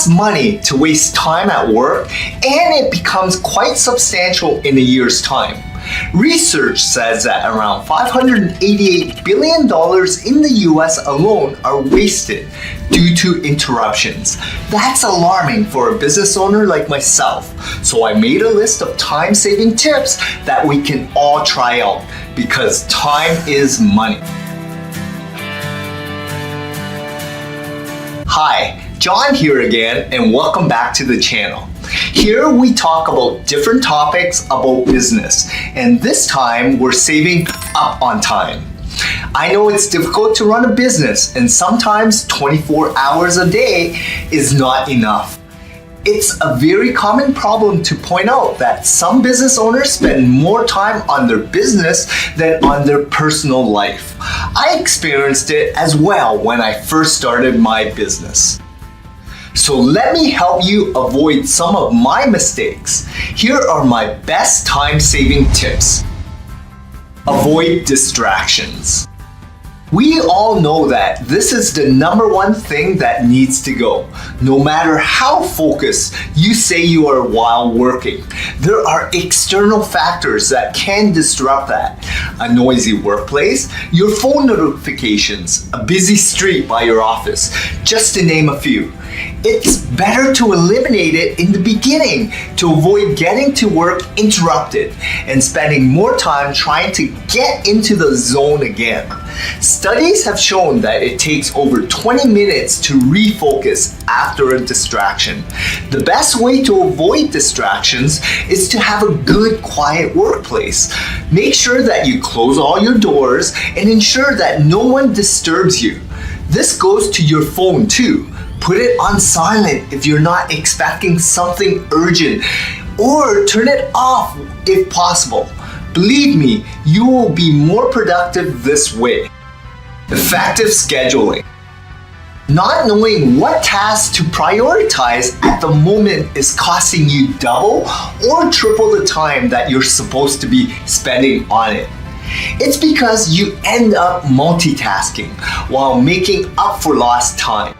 costs money to waste time at work, and it becomes quite substantial in a year's time. Research says that around $588 billion in the US alone are wasted due to interruptions. That's alarming for a business owner like myself. So I made a list of time-saving tips that we can all try out because time is money. Hi, John here again, and welcome back to the channel. Here we talk about different topics about business, and this time we're saving up on time. I know it's difficult to run a business, and sometimes 24 hours a day is not enough. It's a very common problem to point out that some business owners spend more time on their business than on their personal life. I experienced it as well when I first started my business. So let me help you avoid some of my mistakes. Here are my best time-saving tips. Avoid distractions. We all know that this is the number one thing that needs to go. No matter how focused you say you are while working, there are external factors that can disrupt that. A noisy workplace, your phone notifications, a busy street by your office, just to name a few. It's better to eliminate it in the beginning to avoid getting to work interrupted and spending more time trying to get into the zone again. Studies have shown that it takes over 20 minutes to refocus after a distraction. The best way to avoid distractions is to have a good, quiet workplace. Make sure that you close all your doors and ensure that no one disturbs you. This goes to your phone too. Put it on silent if you're not expecting something urgent, or turn it off if possible. Believe me, you will be more productive this way. Effective scheduling. Not knowing what tasks to prioritize at the moment is costing you double or triple the time that you're supposed to be spending on it. It's because you end up multitasking while making up for lost time.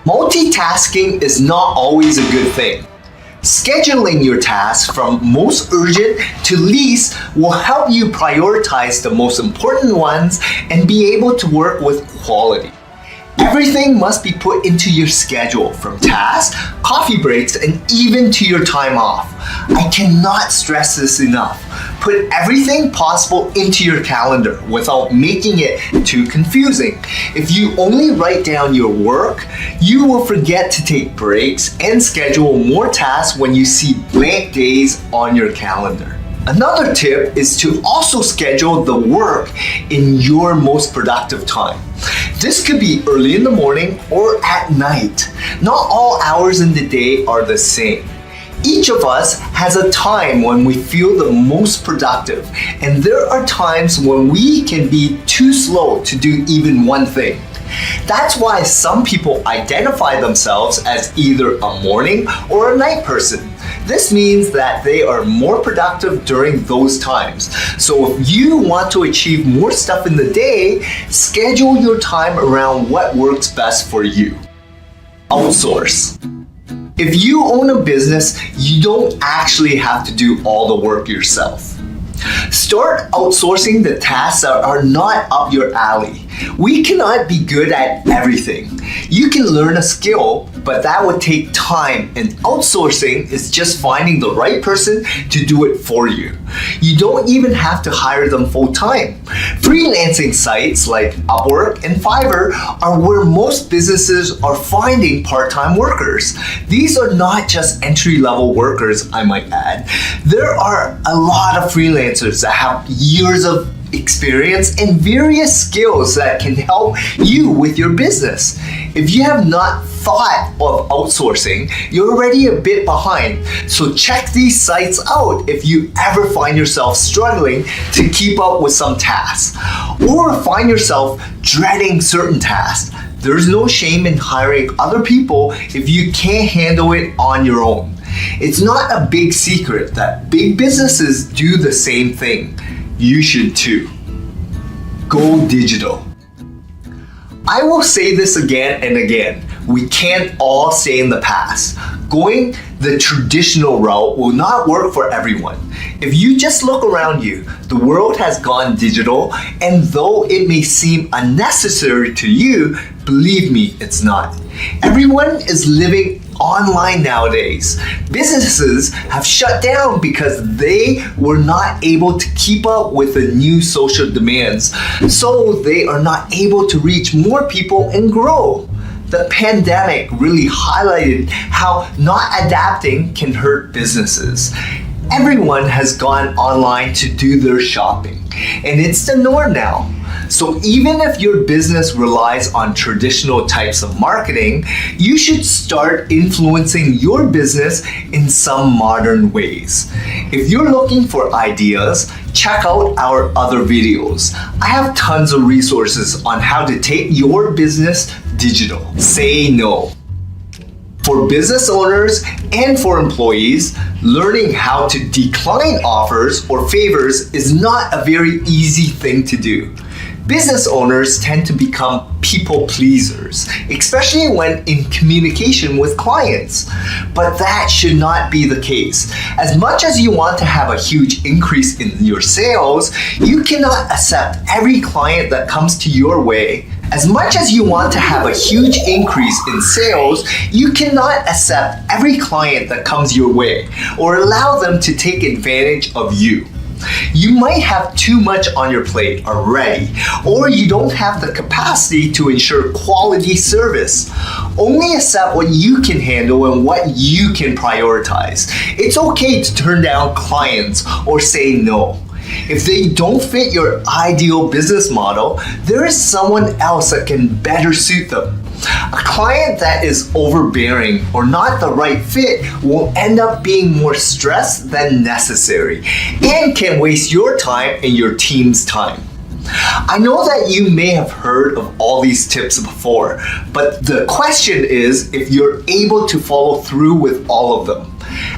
Multitasking is not always a good thing. Scheduling your tasks from most urgent to least will help you prioritize the most important ones and be able to work with quality. Everything must be put into your schedule, from tasks, coffee breaks, and even to your time off. I cannot stress this enough. Put everything possible into your calendar without making it too confusing. If you only write down your work, you will forget to take breaks and schedule more tasks when you see blank days on your calendar. Another tip is to also schedule the work in your most productive time. This could be early in the morning or at night. Not all hours in the day are the same. Each of us has a time when we feel the most productive, and there are times when we can be too slow to do even one thing. That's why some people identify themselves as either a morning or a night person. This means that they are more productive during those times. So if you want to achieve more stuff in the day, schedule your time around what works best for you. Outsource. If you own a business, you don't actually have to do all the work yourself. Start outsourcing the tasks that are not up your alley. We cannot be good at everything. You can learn a skill, but that would take time, and outsourcing is just finding the right person to do it for you. You don't even have to hire them full-time. Freelancing sites like Upwork and Fiverr are where most businesses are finding part-time workers. These are not just entry-level workers, I might add. There are a lot of freelancers that have years of experience and various skills that can help you with your business. If you have not thought of outsourcing, you're already a bit behind. So check these sites out if you ever find yourself struggling to keep up with some tasks, or find yourself dreading certain tasks. There's no shame in hiring other people if you can't handle it on your own. It's not a big secret that big businesses do the same thing. You should too. Go digital. I will say this again and again. We can't all stay in the past. Going the traditional route will not work for everyone. If you just look around you, the world has gone digital, and though it may seem unnecessary to you, believe me, it's not. Everyone is living online nowadays. Businesses have shut down because they were not able to keep up with the new social demands, so they are not able to reach more people and grow. The pandemic really highlighted how not adapting can hurt businesses. Everyone has gone online to do their shopping, and it's the norm now. So even if your business relies on traditional types of marketing, you should start influencing your business in some modern ways. If you're looking for ideas, check out our other videos. I have tons of resources on how to take your business digital. Say no. For business owners and for employees, learning how to decline offers or favors is not a very easy thing to do. Business owners tend to become people pleasers, especially when in communication with clients. But that should not be the case. As much as you want to have a huge increase in your sales, you cannot accept every client that comes to your way. As much as you want to have a huge increase in sales, you cannot accept every client that comes your way or allow them to take advantage of you. You might have too much on your plate already, or you don't have the capacity to ensure quality service. Only accept what you can handle and what you can prioritize. It's okay to turn down clients or say no. If they don't fit your ideal business model, there is someone else that can better suit them. A client that is overbearing or not the right fit will end up being more stressed than necessary and can waste your time and your team's time. I know that you may have heard of all these tips before, but the question is if you're able to follow through with all of them.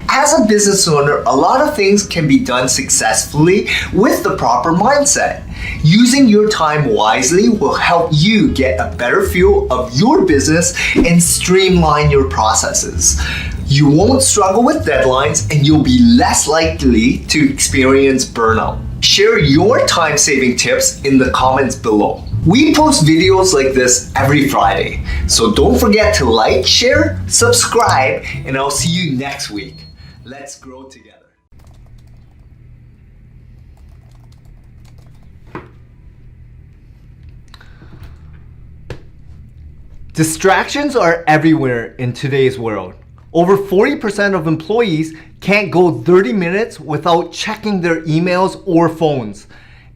As a business owner, a lot of things can be done successfully with the proper mindset. Using your time wisely will help you get a better feel of your business and streamline your processes. You won't struggle with deadlines and you'll be less likely to experience burnout. Share your time-saving tips in the comments below. We post videos like this every Friday, so don't forget to like, share, subscribe, and I'll see you next week. Let's grow together. Distractions are everywhere in today's world. Over 40% of employees can't go 30 minutes without checking their emails or phones,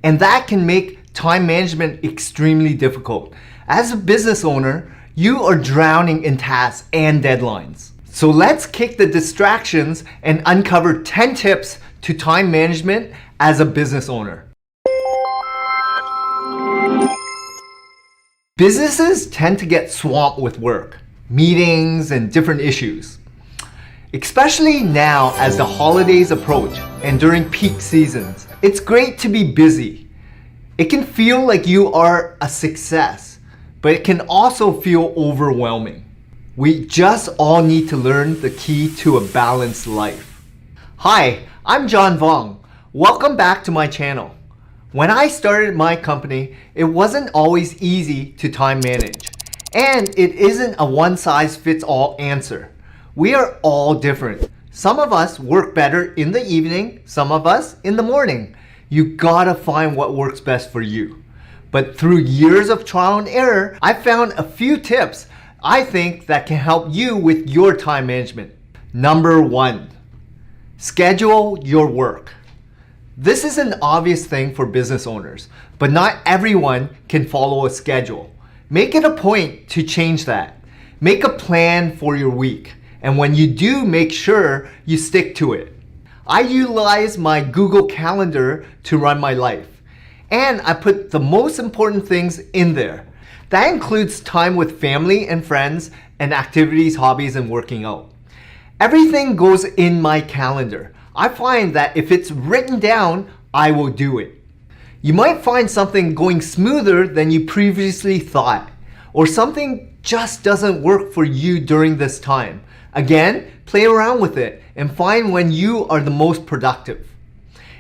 and that can make time management extremely difficult. As a business owner, you are drowning in tasks and deadlines. So let's kick the distractions and uncover 10 tips to time management as a business owner. Businesses tend to get swamped with work, meetings, and different issues. Especially now as the holidays approach and during peak seasons. It's great to be busy. It can feel like you are a success, but it can also feel overwhelming. We just all need to learn the key to a balanced life. Hi, I'm John Vong. Welcome back to my channel. When I started my company, it wasn't always easy to time manage. And it isn't a one-size-fits-all answer. We are all different. Some of us work better in the evening, some of us in the morning. You gotta find what works best for you. But through years of trial and error, I found a few tips I think that can help you with your time management. Number 1, schedule your work. This is an obvious thing for business owners, but not everyone can follow a schedule. Make it a point to change that. Make a plan for your week, and when you do, make sure you stick to it. I utilize my Google Calendar to run my life, and I put the most important things in there. That includes time with family and friends and activities, hobbies, and working out. Everything goes in my calendar. I find that if it's written down, I will do it. You might find something going smoother than you previously thought, or something just doesn't work for you during this time. Again, play around with it and find when you are the most productive.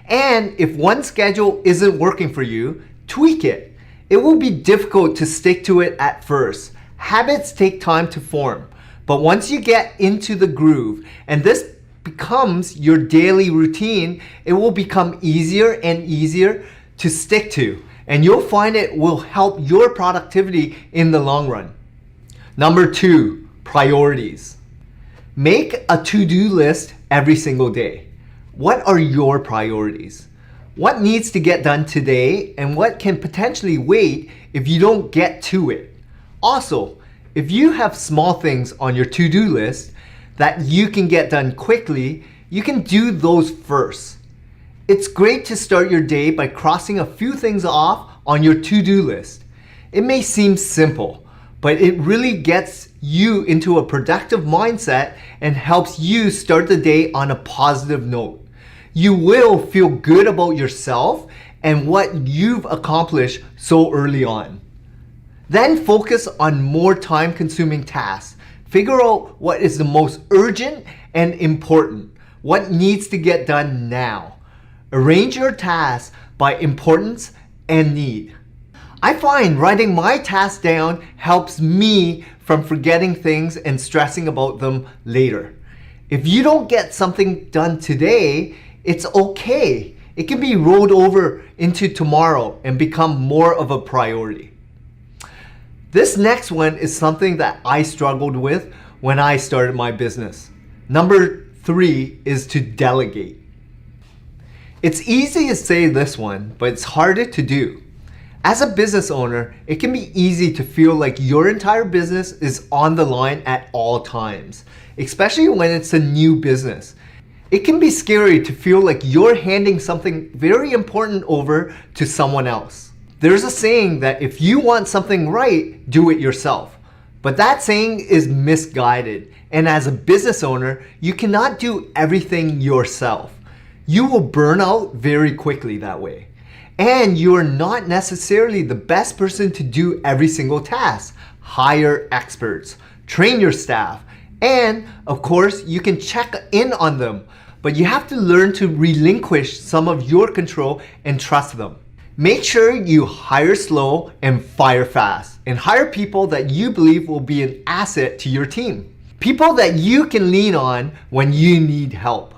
And if one schedule isn't working for you, tweak it. It will be difficult to stick to it at first. Habits take time to form, but once you get into the groove and this becomes your daily routine, it will become easier and easier to stick to, and you'll find it will help your productivity in the long run. Number 2, priorities. Make a to-do list every single day. What are your priorities? What needs to get done today and what can potentially wait if you don't get to it? Also, if you have small things on your to-do list that you can get done quickly, you can do those first. It's great to start your day by crossing a few things off on your to-do list. It may seem simple, but it really gets you into a productive mindset and helps you start the day on a positive note. You will feel good about yourself and what you've accomplished so early on. Then focus on more time-consuming tasks. Figure out what is the most urgent and important, what needs to get done now. Arrange your tasks by importance and need. I find writing my tasks down helps me from forgetting things and stressing about them later. If you don't get something done today, it's okay. It can be rolled over into tomorrow and become more of a priority. This next one is something that I struggled with when I started my business. Number 3 is to delegate. It's easy to say this one, but it's harder to do. As a business owner, it can be easy to feel like your entire business is on the line at all times, especially when it's a new business. It can be scary to feel like you're handing something very important over to someone else. There's a saying that if you want something right, do it yourself. But that saying is misguided, and as a business owner, you cannot do everything yourself. You will burn out very quickly that way. And you are not necessarily the best person to do every single task. Hire experts, train your staff, and of course, you can check in on them. But you have to learn to relinquish some of your control and trust them. Make sure you hire slow and fire fast, and hire people that you believe will be an asset to your team. People that you can lean on when you need help.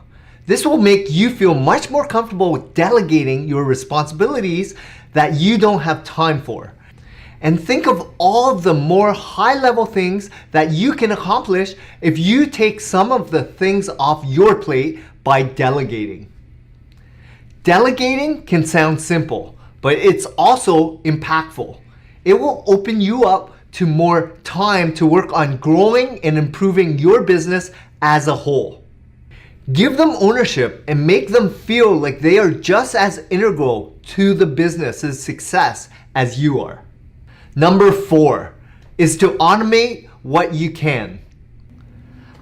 This will make you feel much more comfortable with delegating your responsibilities that you don't have time for. And think of all of the more high-level things that you can accomplish if you take some of the things off your plate by delegating. Delegating can sound simple, but it's also impactful. It will open you up to more time to work on growing and improving your business as a whole. Give them ownership and make them feel like they are just as integral to the business's success as you are. Number 4 is to automate what you can.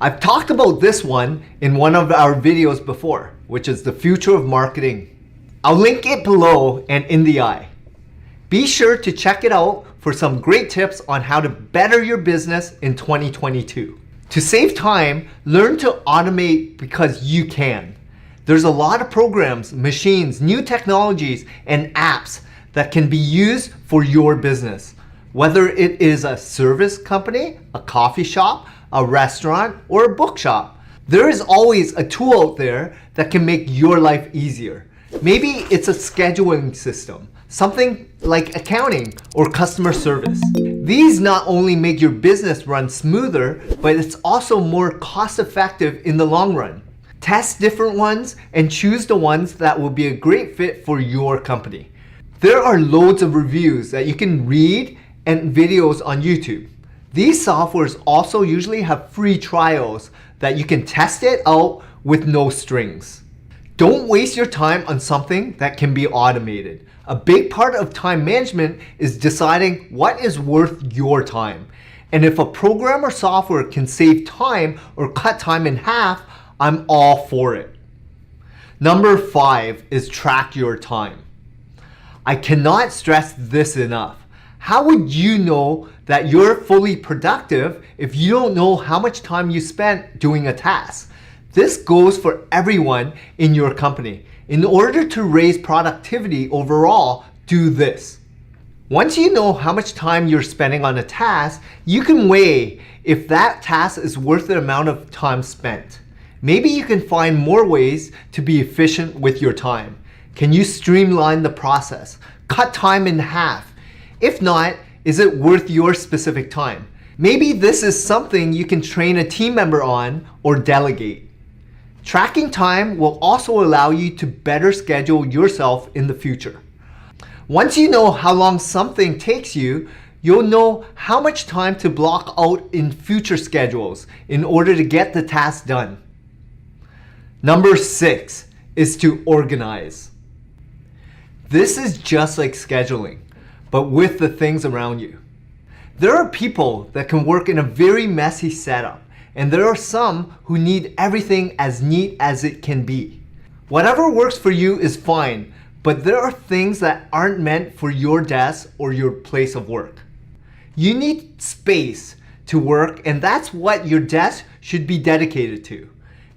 I've talked about this one in one of our videos before, which is the future of marketing. I'll link it below and in the eye. Be sure to check it out for some great tips on how to better your business in 2022. To save time, learn to automate because you can. There's a lot of programs, machines, new technologies, and apps that can be used for your business. Whether it is a service company, a coffee shop, a restaurant, or a bookshop, there is always a tool out there that can make your life easier. Maybe it's a scheduling system, something like accounting or customer service. These not only make your business run smoother, but it's also more cost-effective in the long run. Test different ones and choose the ones that will be a great fit for your company. There are loads of reviews that you can read and videos on YouTube. These softwares also usually have free trials that you can test it out with no strings. Don't waste your time on something that can be automated. A big part of time management is deciding what is worth your time. And if a program or software can save time or cut time in half, I'm all for it. Number 5 is track your time. I cannot stress this enough. How would you know that you're fully productive if you don't know how much time you spent doing a task? This goes for everyone in your company. In order to raise productivity overall, do this. Once you know how much time you're spending on a task, you can weigh if that task is worth the amount of time spent. Maybe you can find more ways to be efficient with your time. Can you streamline the process? Cut time in half? If not, is it worth your specific time? Maybe this is something you can train a team member on or delegate. Tracking time will also allow you to better schedule yourself in the future. Once you know how long something takes you, you'll know how much time to block out in future schedules in order to get the task done. Number 6 is to organize. This is just like scheduling, but with the things around you. There are people that can work in a very messy setup, and there are some who need everything as neat as it can be. Whatever works for you is fine, but there are things that aren't meant for your desk or your place of work. You need space to work, and that's what your desk should be dedicated to.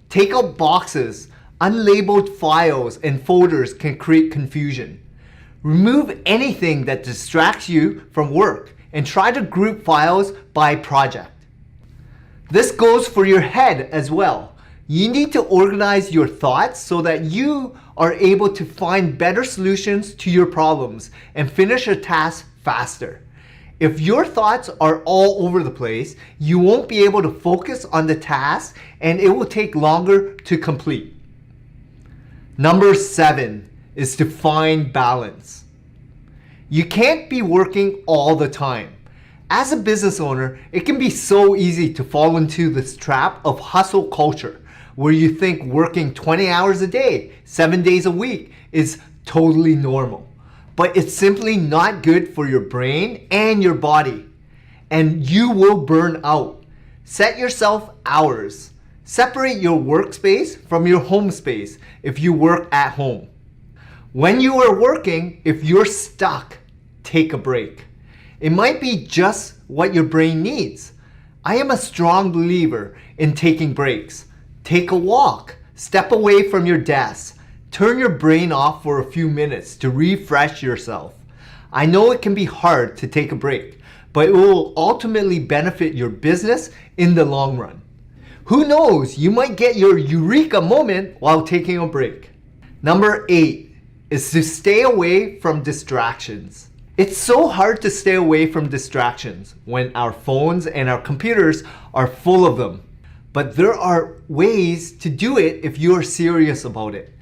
Take out boxes. Unlabeled files and folders can create confusion. Remove anything that distracts you from work and try to group files by project. This goes for your head as well. You need to organize your thoughts so that you are able to find better solutions to your problems and finish a task faster. If your thoughts are all over the place, you won't be able to focus on the task and it will take longer to complete. Number 7 is to find balance. You can't be working all the time. As a business owner, it can be so easy to fall into this trap of hustle culture, where you think working 20 hours a day, 7 days a week is totally normal. But it's simply not good for your brain and your body, and you will burn out. Set yourself hours. Separate your workspace from your home space if you work at home. When you are working, if you're stuck, take a break. It might be just what your brain needs. I am a strong believer in taking breaks. Take a walk. Step away from your desk. Turn your brain off for a few minutes to refresh yourself. I know it can be hard to take a break, but it will ultimately benefit your business in the long run. Who knows, you might get your eureka moment while taking a break. Number 8 is to stay away from distractions. It's so hard to stay away from distractions when our phones and our computers are full of them. But there are ways to do it if you are serious about it.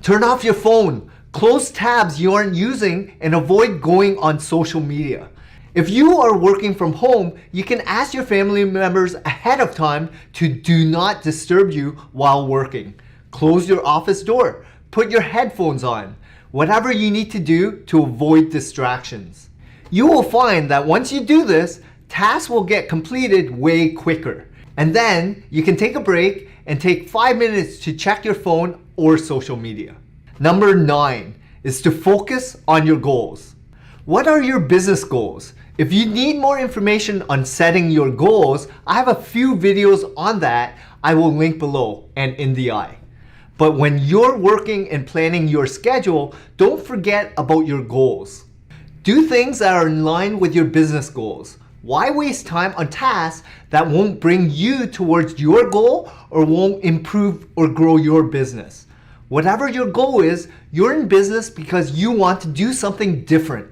Turn off your phone, close tabs you aren't using, and avoid going on social media. If you are working from home, you can ask your family members ahead of time to do not disturb you while working. Close your office door, put your headphones on, whatever you need to do to avoid distractions. You will find that once you do this, tasks will get completed way quicker. And then you can take a break and take 5 minutes to check your phone or social media. Number 9 is to focus on your goals. What are your business goals? If you need more information on setting your goals, I have a few videos on that I will link below and in the eye. But when you're working and planning your schedule, don't forget about your goals. Do things that are in line with your business goals. Why waste time on tasks that won't bring you towards your goal or won't improve or grow your business? Whatever your goal is, you're in business because you want to do something different.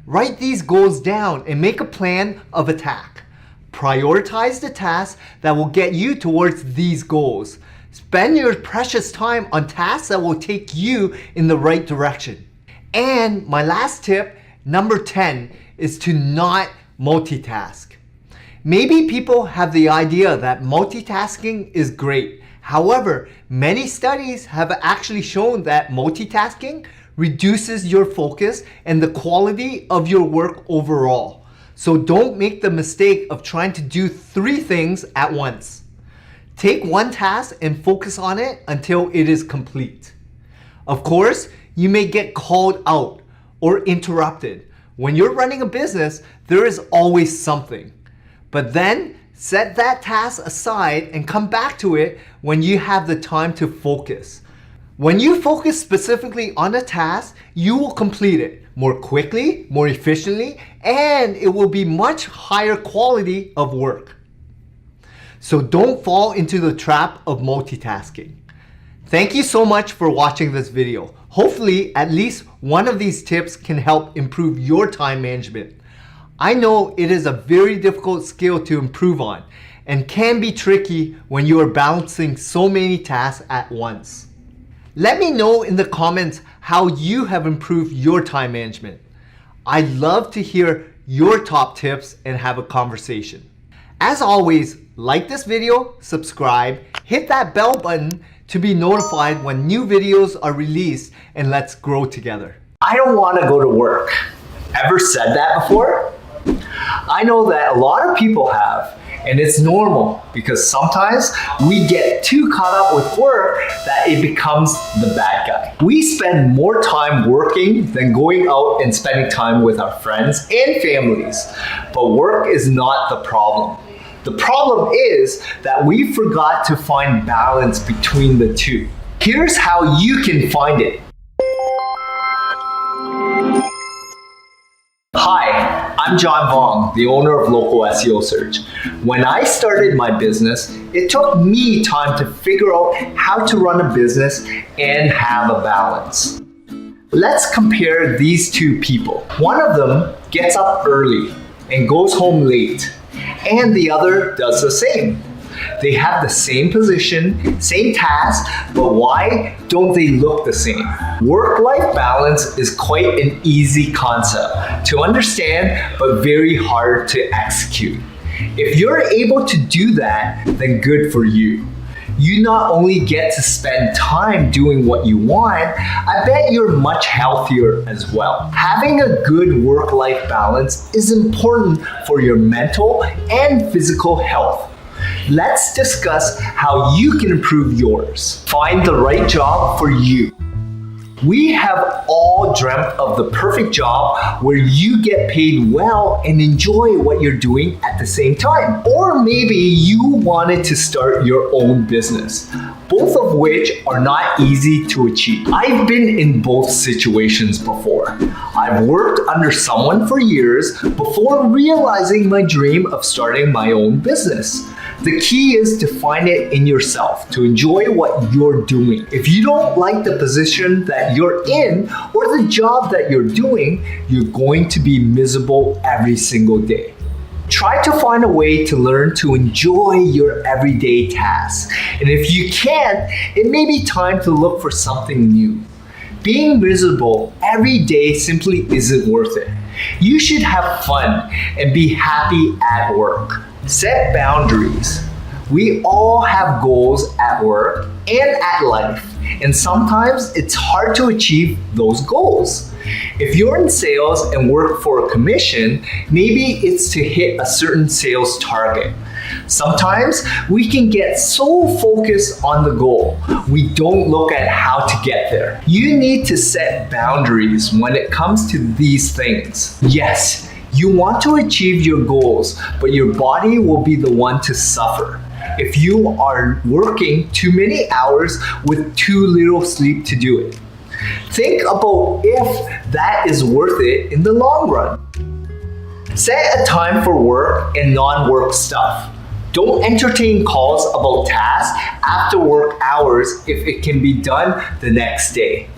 Write these goals down and make a plan of attack. Prioritize the tasks that will get you towards these goals. Spend your precious time on tasks that will take you in the right direction. And my last tip, number 10, is to not multitask. Maybe people have the idea that multitasking is great. However, many studies have actually shown that multitasking reduces your focus and the quality of your work overall. So don't make the mistake of trying to do 3 things at once. Take one task and focus on it until it is complete. Of course, you may get called out or interrupted. When you're running a business, there is always something. But then set that task aside and come back to it when you have the time to focus. When you focus specifically on a task, you will complete it more quickly, more efficiently, and it will be much higher quality of work. So don't fall into the trap of multitasking. Thank you so much for watching this video. Hopefully, at least one of these tips can help improve your time management. I know it is a very difficult skill to improve on and can be tricky when you are balancing so many tasks at once. Let me know in the comments how you have improved your time management. I'd love to hear your top tips and have a conversation. As always, like this video, subscribe, hit that bell button to be notified when new videos are released, and let's grow together. I don't want to go to work. Ever said that before? I know that a lot of people have, and it's normal because sometimes we get too caught up with work that it becomes the bad guy. We spend more time working than going out and spending time with our friends and families. But work is not the problem. The problem is that we forgot to find balance between the two. Here's how you can find it. Hi, I'm John Vong, the owner of Local SEO Search. When I started my business, it took me time to figure out how to run a business and have a balance. Let's compare these two people. One of them gets up early and goes home late, and the other does the same. They have the same position, same task, but why don't they look the same? Work-life balance is quite an easy concept to understand, but very hard to execute. If you're able to do that, then good for you. You not only get to spend time doing what you want, I bet you're much healthier as well. Having a good work-life balance is important for your mental and physical health. Let's discuss how you can improve yours. Find the right job for you. We have all dreamt of the perfect job where you get paid well and enjoy what you're doing at the same time. Or maybe you wanted to start your own business, both of which are not easy to achieve. I've been in both situations before. I've worked under someone for years before realizing my dream of starting my own business. The key is to find it in yourself, to enjoy what you're doing. If you don't like the position that you're in or the job that you're doing, you're going to be miserable every single day. Try to find a way to learn to enjoy your everyday tasks. And if you can't, it may be time to look for something new. Being miserable every day simply isn't worth it. You should have fun and be happy at work. Set boundaries. We all have goals at work and at life, and sometimes it's hard to achieve those goals. If you're in sales and work for a commission, maybe it's to hit a certain sales target. Sometimes we can get so focused on the goal, we don't look at how to get there. You need to set boundaries when it comes to these things. Yes, you want to achieve your goals, but your body will be the one to suffer if you are working too many hours with too little sleep to do it. Think about if that is worth it in the long run. Set a time for work and non-work stuff. Don't entertain calls about tasks after work hours if it can be done the next day.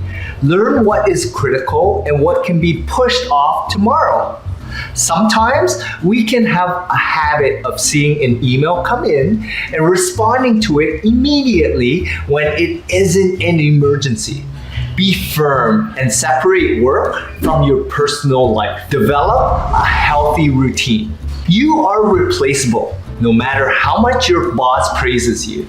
Learn what is critical and what can be pushed off tomorrow. Sometimes we can have a habit of seeing an email come in and responding to it immediately when it isn't an emergency. Be firm and separate work from your personal life. Develop a healthy routine. You are replaceable, no matter how much your boss praises you.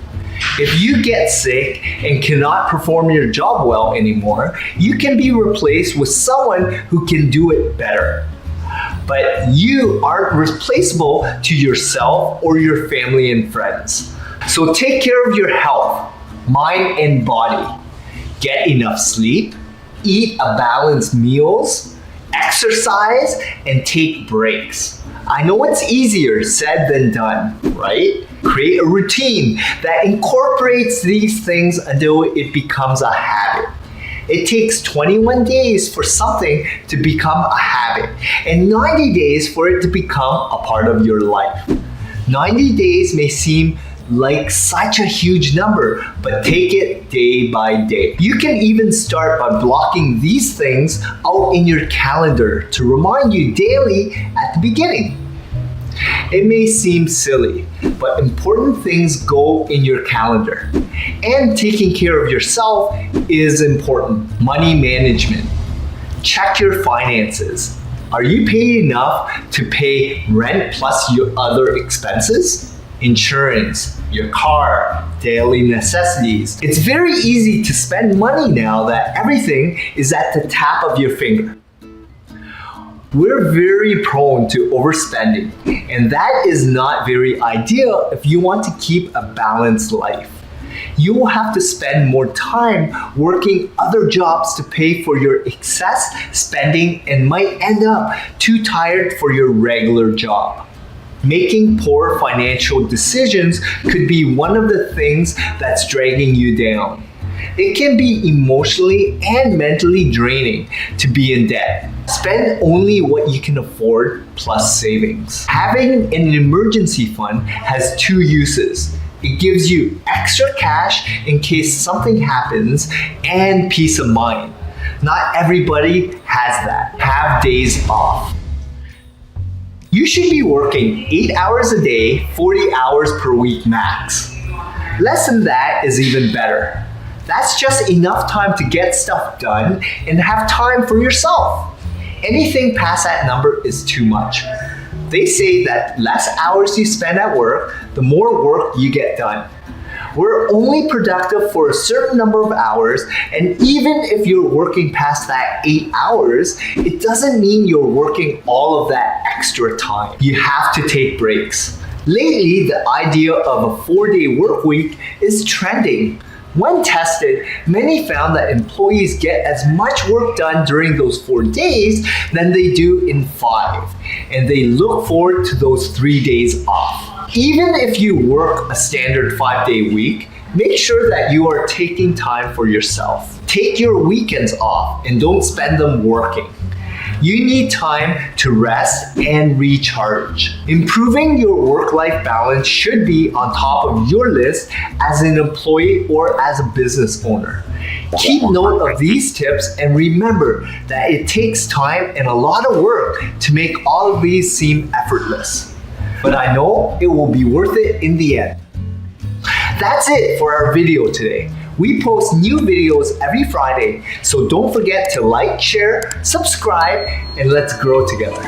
If you get sick and cannot perform your job well anymore, you can be replaced with someone who can do it better. But you aren't replaceable to yourself or your family and friends. So take care of your health, mind and body. Get enough sleep, eat a balanced meals, exercise, and take breaks. I know it's easier said than done, right? Create a routine that incorporates these things until it becomes a habit. It takes 21 days for something to become a habit and 90 days for it to become a part of your life. 90 days may seem like such a huge number, but take it day by day. You can even start by blocking these things out in your calendar to remind you daily at the beginning. It may seem silly, but important things go in your calendar. And taking care of yourself is important. Money management. Check your finances. Are you paid enough to pay rent plus your other expenses? Insurance, your car, daily necessities. It's very easy to spend money now that everything is at the tap of your finger. We're very prone to overspending, and that is not very ideal if you want to keep a balanced life. You will have to spend more time working other jobs to pay for your excess spending and might end up too tired for your regular job. Making poor financial decisions could be one of the things that's dragging you down. It can be emotionally and mentally draining to be in debt. Spend only what you can afford plus savings. Having an emergency fund has two uses. It gives you extra cash in case something happens and peace of mind. Not everybody has that. Have days off. You should be working 8 hours a day, 40 hours per week max. Less than that is even better. That's just enough time to get stuff done and have time for yourself. Anything past that number is too much. They say that less hours you spend at work, the more work you get done. We're only productive for a certain number of hours, and even if you're working past that 8 hours, it doesn't mean you're working all of that extra time. You have to take breaks. Lately, the idea of a 4-day work week is trending. When tested, many found that employees get as much work done during those 4 days than they do in 5, and they look forward to those 3 days off. Even if you work a standard 5-day week, make sure that you are taking time for yourself. Take your weekends off and don't spend them working. You need time to rest and recharge. Improving your work-life balance should be on top of your list as an employee or as a business owner. Keep note of these tips and remember that it takes time and a lot of work to make all of these seem effortless. But I know it will be worth it in the end. That's it for our video today. We post new videos every Friday, so don't forget to like, share, subscribe, and let's grow together.